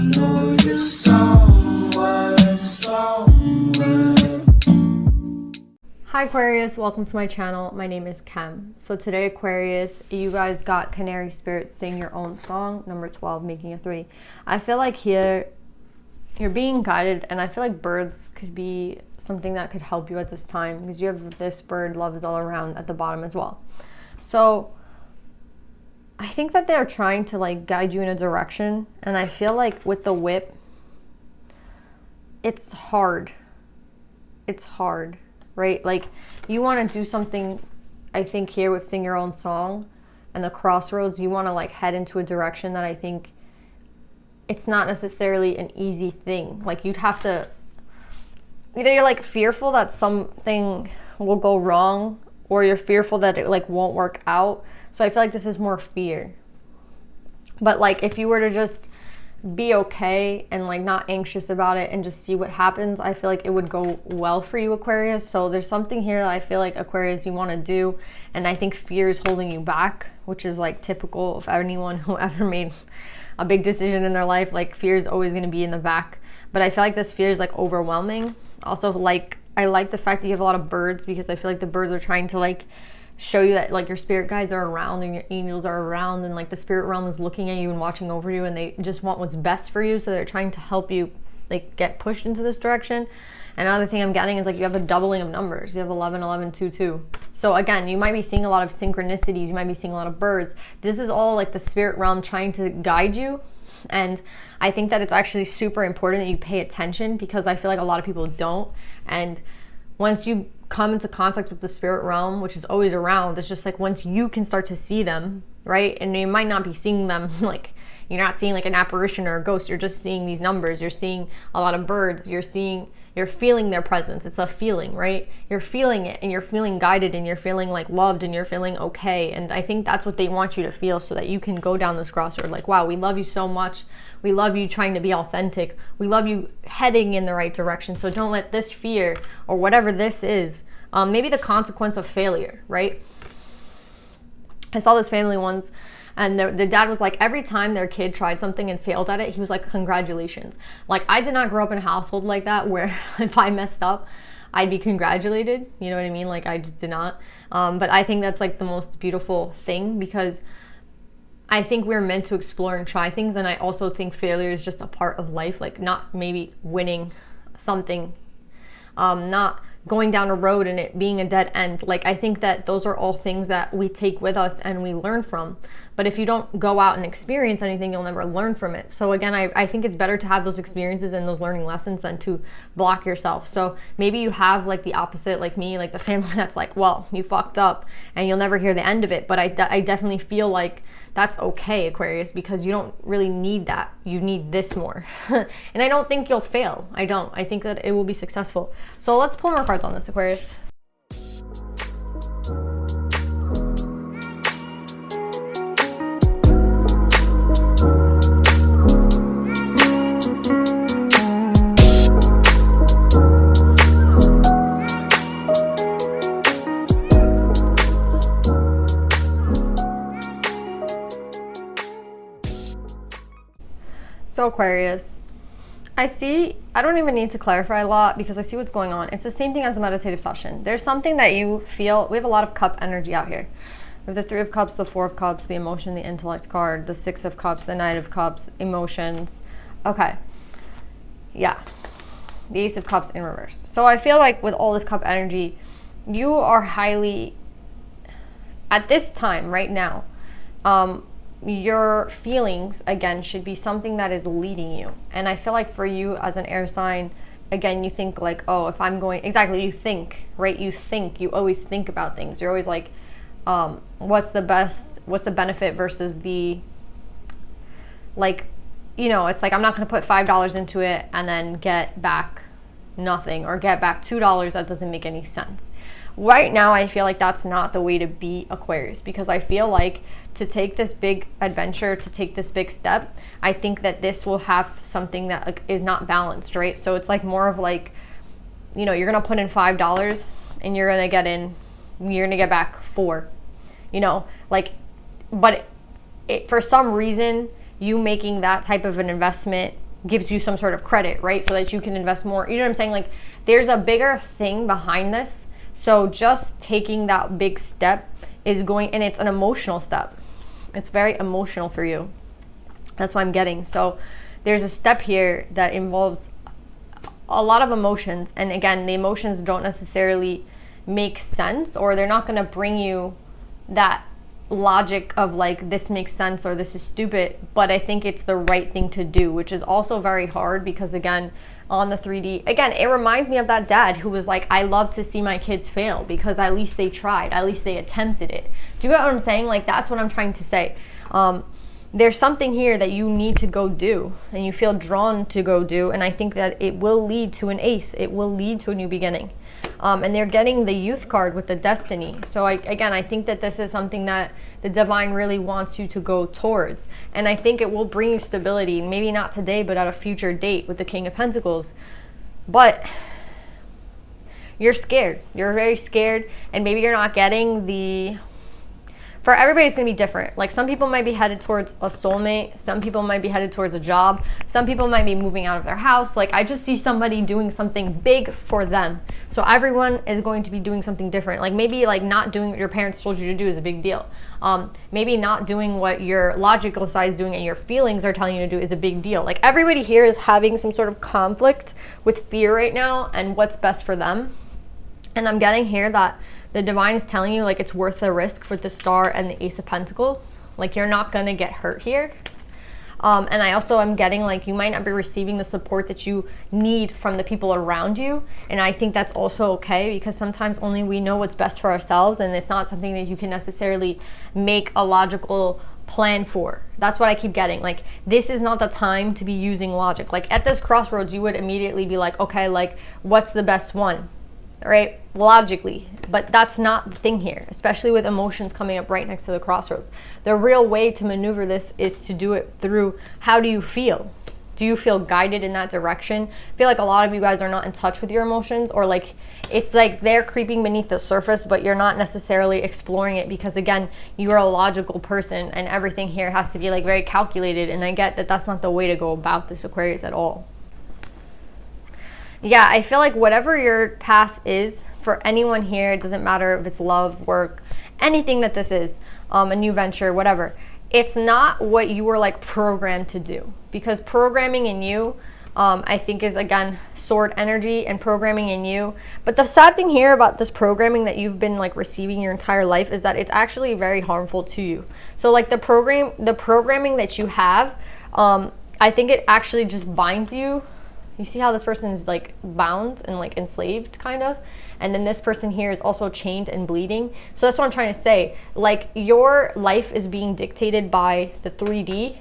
know you're somewhere. Hi Aquarius, welcome to my channel. My name is Kem. So today Aquarius, you guys got Canary Spirit Sing Your Own Song, number 12, making a 3. I feel like here you're being guided, and I feel like birds could be something that could help you at this time, because you have this bird, love is all around, at the bottom as well. So I think that they're trying to like guide you in a direction, and I feel like with the whip, it's hard. It's hard, right? Like you want to do something, I think here with Sing Your Own Song and the crossroads, you want to like head into a direction that I think it's not necessarily an easy thing. Like you'd have to, either you're like fearful that something will go wrong, or you're fearful that it like won't work out. So I feel like this is more fear. But like if you were to just be okay and like not anxious about it and just see what happens, I feel like it would go well for you, Aquarius. So there's something here that I feel like, Aquarius, you want to do, and I think fear is holding you back, which is like typical of anyone who ever made a big decision in their life. Like fear is always going to be in the back, but I feel like this fear is like overwhelming. Also, like I like the fact that you have a lot of birds, because I feel like the birds are trying to like show you that like your spirit guides are around and your angels are around, and like the spirit realm is looking at you and watching over you, and they just want what's best for you. So they're trying to help you like get pushed into this direction. Another thing I'm getting is like you have a doubling of numbers. You have 11, 11, 2, 2. So again, you might be seeing a lot of synchronicities. You might be seeing a lot of birds. This is all like the spirit realm trying to guide you. And I think that it's actually super important that you pay attention, because I feel like a lot of people don't. And once you come into contact with the spirit realm, which is always around, it's just like once you can start to see them, right? And you might not be seeing them like, you're not seeing like an apparition or a ghost, you're just seeing these numbers, you're seeing a lot of birds, you're feeling their presence. It's a feeling, right? You're feeling it, and you're feeling guided, and you're feeling like loved, and you're feeling okay. And I think that's what they want you to feel, so that you can go down this crossroad like, wow, we love you so much. We love you trying to be authentic. We love you heading in the right direction. So don't let this fear, or whatever this is, maybe the consequence of failure, right? I saw this family once, and the dad was like, every time their kid tried something and failed at it, he was like, congratulations. Like, I did not grow up in a household like that, where if I messed up, I'd be congratulated. You know what I mean? Like, I just did not. But I think that's like the most beautiful thing, because I think we're meant to explore and try things. And I also think failure is just a part of life. Like, not maybe winning something, not going down a road and it being a dead end. Like, I think that those are all things that we take with us and we learn from. But if you don't go out and experience anything, you'll never learn from it. So again, I think it's better to have those experiences and those learning lessons than to block yourself. So maybe you have like the opposite, like me, like the family that's like, well, you fucked up and you'll never hear the end of it. But I definitely feel like that's okay, Aquarius, because you don't really need that. You need this more. And I don't think you'll fail. I don't. I think that it will be successful. So let's pull more cards on this, Aquarius. So Aquarius, I don't even need to clarify a lot, because I see what's going on. It's the same thing as a meditative session. There's something that you feel. We have a lot of cup energy out here. We have the 3 of Cups, the 4 of Cups, the emotion, the intellect card, the 6 of Cups, the 9 of Cups, emotions. Okay. Yeah. The Ace of Cups in reverse. So I feel like with all this cup energy, you are highly, at this time, right now, your feelings, again, should be something that is leading you. And I feel like for you as an air sign, again, you think like, oh, if I'm going, exactly, you think, right? You always think about things. You're always like, what's the benefit versus the, like, you know, it's like, I'm not going to put $5 into it and then get back nothing, or get back $2. That doesn't make any sense. Right now, I feel like that's not the way to be, Aquarius, because I feel like to take this big adventure, to take this big step, I think that this will have something that like, is not balanced, right? So it's like more of like, you know, you're going to put in $5 and you're going to get back 4, you know, like, but for some reason, you making that type of an investment gives you some sort of credit, right? So that you can invest more. You know what I'm saying? Like, there's a bigger thing behind this. So just taking that big step is going, and it's an emotional step. It's very emotional for you. That's what I'm getting. So there's a step here that involves a lot of emotions. And again, the emotions don't necessarily make sense, or they're not going to bring you that logic of like, this makes sense or this is stupid, but I think it's the right thing to do, which is also very hard because again, on the 3D, again, it reminds me of that dad who was like, I love to see my kids fail because at least they tried, at least they attempted it. Do you get what I'm saying? Like, that's what I'm trying to say. There's something here that you need to go do and you feel drawn to go do, and I think that it will lead to an ace. It will lead to a new beginning. And they're getting the youth card with the destiny. So I think that this is something that the divine really wants you to go towards. And I think it will bring you stability, maybe not today, but at a future date with the King of Pentacles. But you're scared. You're very scared. And maybe you're not getting the... For everybody, it's going to be different. Like, some people might be headed towards a soulmate. Some people might be headed towards a job. Some people might be moving out of their house. Like, I just see somebody doing something big for them. So everyone is going to be doing something different. Like, maybe like not doing what your parents told you to do is a big deal. Maybe not doing what your logical side is doing and your feelings are telling you to do is a big deal. Like, everybody here is having some sort of conflict with fear right now and what's best for them. And I'm getting here that the divine is telling you, like, it's worth the risk for the Star and the Ace of Pentacles. Like, you're not going to get hurt here. And I also am getting, like, you might not be receiving the support that you need from the people around you. And I think that's also okay, because sometimes only we know what's best for ourselves, and it's not something that you can necessarily make a logical plan for. That's what I keep getting. Like, this is not the time to be using logic. Like, at this crossroads, you would immediately be like, okay, like, what's the best one? Right? Logically. But that's not the thing here, especially with emotions coming up right next to the crossroads. The real way to maneuver this is to do it through, how do you feel? Do you feel guided in that direction? I feel like a lot of you guys are not in touch with your emotions, or like, it's like they're creeping beneath the surface, but you're not necessarily exploring it because, again, you are a logical person and everything here has to be like very calculated. And I get that that's not the way to go about this, Aquarius, at all. Yeah, I feel like whatever your path is for anyone here, it doesn't matter if it's love, work, anything that this is, a new venture, whatever. It's not what you were like programmed to do, because programming in you, I think is, again, sword energy and programming in you. But the sad thing here about this programming that you've been like receiving your entire life is that it's actually very harmful to you. So like the programming that you have, I think it actually just binds you. You see how this person is like bound and like enslaved, kind of, and then this person here is also chained and bleeding. So that's what I'm trying to say. Like, your life is being dictated by the 3D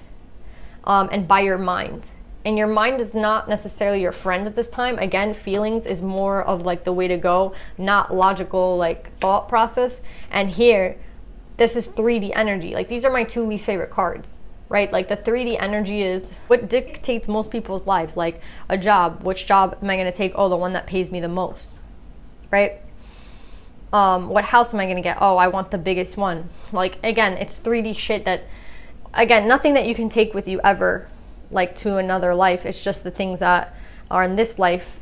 and by your mind. And your mind is not necessarily your friend at this time. Again, feelings is more of like the way to go, not logical like thought process. And here, this is 3D energy. Like, these are my two least favorite cards. Right? Like, the 3D energy is what dictates most people's lives. Like, a job. Which job am I going to take? Oh, the one that pays me the most. Right? What house am I going to get? Oh, I want the biggest one. Like, again, it's 3D shit that, again, nothing that you can take with you ever, like, to another life. It's just the things that are in this life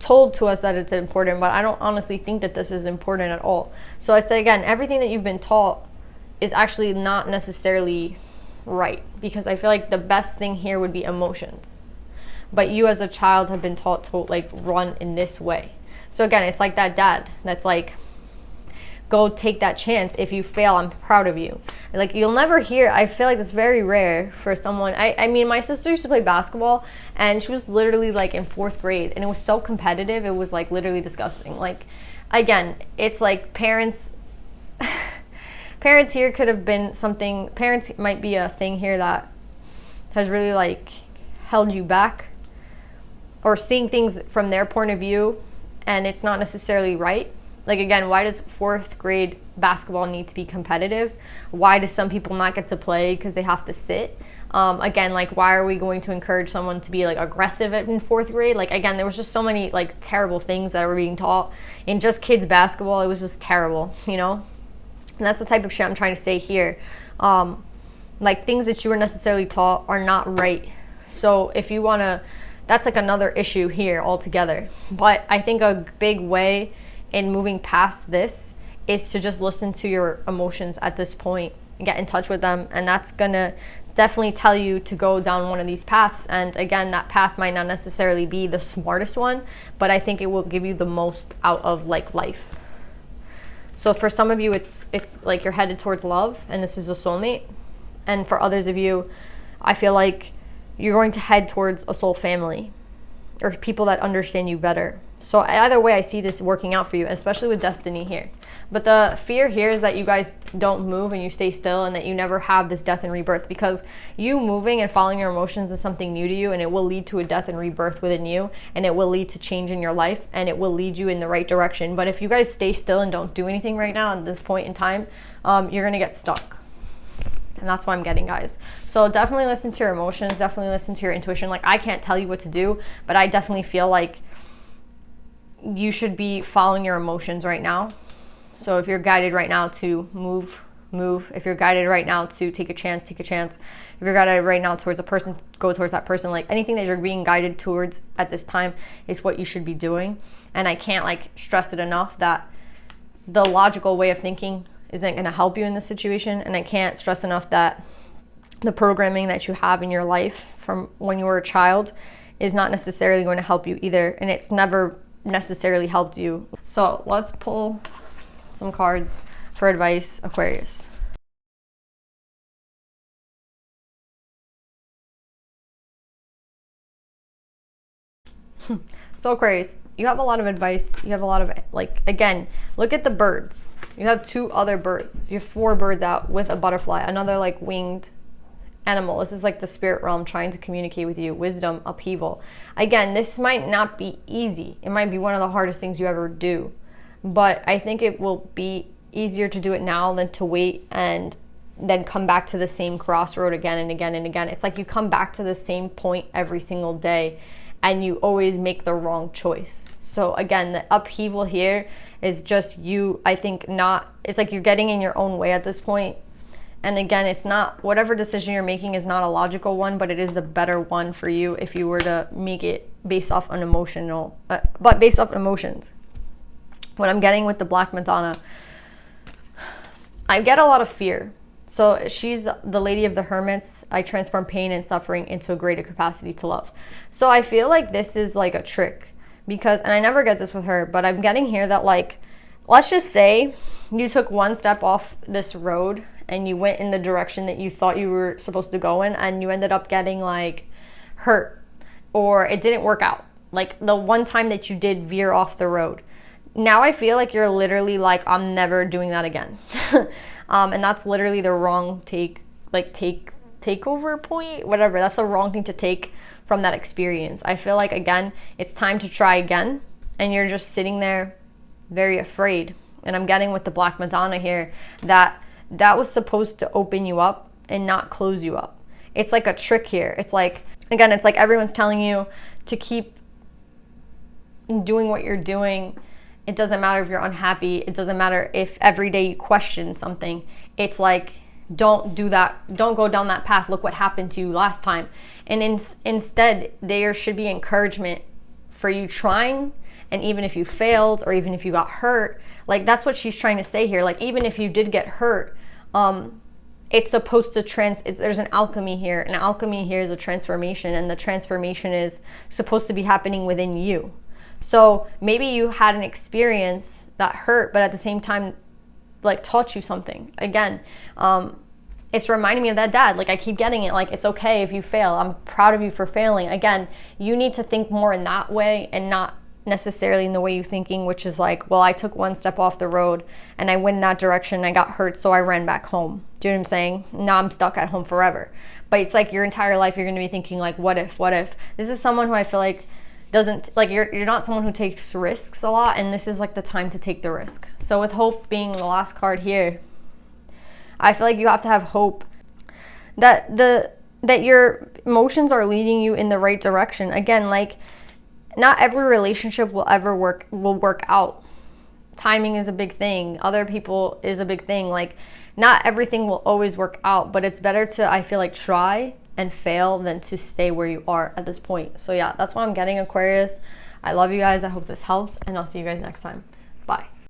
told to us that it's important. But I don't honestly think that this is important at all. So I say, again, everything that you've been taught is actually not necessarily right, because I feel like the best thing here would be emotions, but you as a child have been taught to like run in this way. So again, it's like that dad that's like, go take that chance. If you fail, I'm proud of you. Like, you'll never hear, I feel like it's very rare for someone, I mean, my sister used to play basketball and she was literally like in 4th grade and it was so competitive, it was like literally disgusting. Like, again, it's like parents here could have been something, parents might be a thing here that has really like held you back, or seeing things from their point of view and it's not necessarily right. Like, again, why does 4th grade basketball need to be competitive? Why do some people not get to play because they have to sit? Again, like, why are we going to encourage someone to be like aggressive in 4th grade? Like, again, there was just so many like terrible things that were being taught in just kids basketball. It was just terrible, you know? And that's the type of shit I'm trying to say here. Like, things that you were necessarily taught are not right So if you want to, that's like another issue here altogether. But I think a big way in moving past this is to just listen to your emotions at this point and get in touch with them. And that's going to definitely tell you to go down one of these paths. And again, that path might not necessarily be the smartest one, but I think it will give you the most out of like life. So for some of you, it's like you're headed towards love and this is a soulmate. And for others of you, I feel like you're going to head towards a soul family or people that understand you better. So either way, I see this working out for you, especially with destiny here. But the fear here is that you guys don't move and you stay still, and that you never have this death and rebirth, because you moving and following your emotions is something new to you, and it will lead to a death and rebirth within you, and it will lead to change in your life, and it will lead you in the right direction. But if you guys stay still and don't do anything right now at this point in time, you're going to get stuck. And that's what I'm getting, guys. So definitely listen to your emotions. Definitely listen to your intuition. Like, I can't tell you what to do, but I definitely feel like you should be following your emotions right now. So if you're guided right now to move. If you're guided right now to take a chance, take a chance. If you're guided right now towards a person, go towards that person. Like, anything that you're being guided towards at this time is what you should be doing. And I can't like stress it enough that the logical way of thinking isn't going to help you in this situation. And I can't stress enough that the programming that you have in your life from when you were a child is not necessarily going to help you either. And it's never necessarily helped you. So let's pull some cards for advice, Aquarius. So Aquarius, you have a lot of advice. You have a lot of, like, again, look at the birds. You have 2 other birds. You have 4 birds out with a butterfly, another like winged animal. This is like the spirit realm trying to communicate with you. Wisdom, upheaval. Again, this might not be easy. It might be one of the hardest things you ever do. But I think it will be easier to do it now than to wait and then come back to the same crossroad again and again and again. It's like you come back to the same point every single day and you always make the wrong choice. So again, the upheaval here is just you, I think not, it's like you're getting in your own way at this point. And again, it's not, whatever decision you're making is not a logical one, but it is the better one for you if you were to make it based off an emotional, but based off emotions. What I'm getting with the Black Madonna, I get a lot of fear. So she's the Lady of the Hermits. I transform pain and suffering into a greater capacity to love. So I feel like this is like a trick because, and I never get this with her, but I'm getting here that like, let's just say you took one step off this road and you went in the direction that you thought you were supposed to go in and you ended up getting like hurt or it didn't work out. Like the one time that you did veer off the road. Now I feel like you're literally like, I'm never doing that again. And that's literally the wrong takeover point, whatever. That's the wrong thing to take from that experience. I feel like, again, it's time to try again. And you're just sitting there very afraid. And I'm getting with the Black Madonna here that was supposed to open you up and not close you up. It's like a trick here. It's like, again, it's like everyone's telling you to keep doing what you're doing. It doesn't matter if you're unhappy. It doesn't matter if every day you question something. It's like, don't do that. Don't go down that path. Look what happened to you last time. And instead, there should be encouragement for you trying. And even if you failed or even if you got hurt, like that's what she's trying to say here. Like even if you did get hurt, it's supposed to there's an alchemy here. An alchemy here is a transformation, and the transformation is supposed to be happening within you. So maybe you had an experience that hurt, but at the same time, like taught you something. Again, it's reminding me of that dad. Like I keep getting it. Like it's okay if you fail. I'm proud of you for failing. Again, you need to think more in that way and not necessarily in the way you're thinking, which is like, well, I took one step off the road and I went in that direction and I got hurt, so I ran back home. Do you know what I'm saying? Now I'm stuck at home forever. But it's like your entire life you're going to be thinking like, what if? This is someone who I feel like doesn't, like you're not someone who takes risks a lot, and this is like the time to take the risk. So with hope being the last card here, I feel like you have to have hope that your emotions are leading you in the right direction. Again, like not every relationship will work out. Timing is a big thing. Other people is a big thing. Like not everything will always work out, but it's better to, I feel like, try and fail than to stay where you are at this point. So yeah, that's why I'm getting Aquarius. I love you guys. I hope this helps, and I'll see you guys next time. Bye.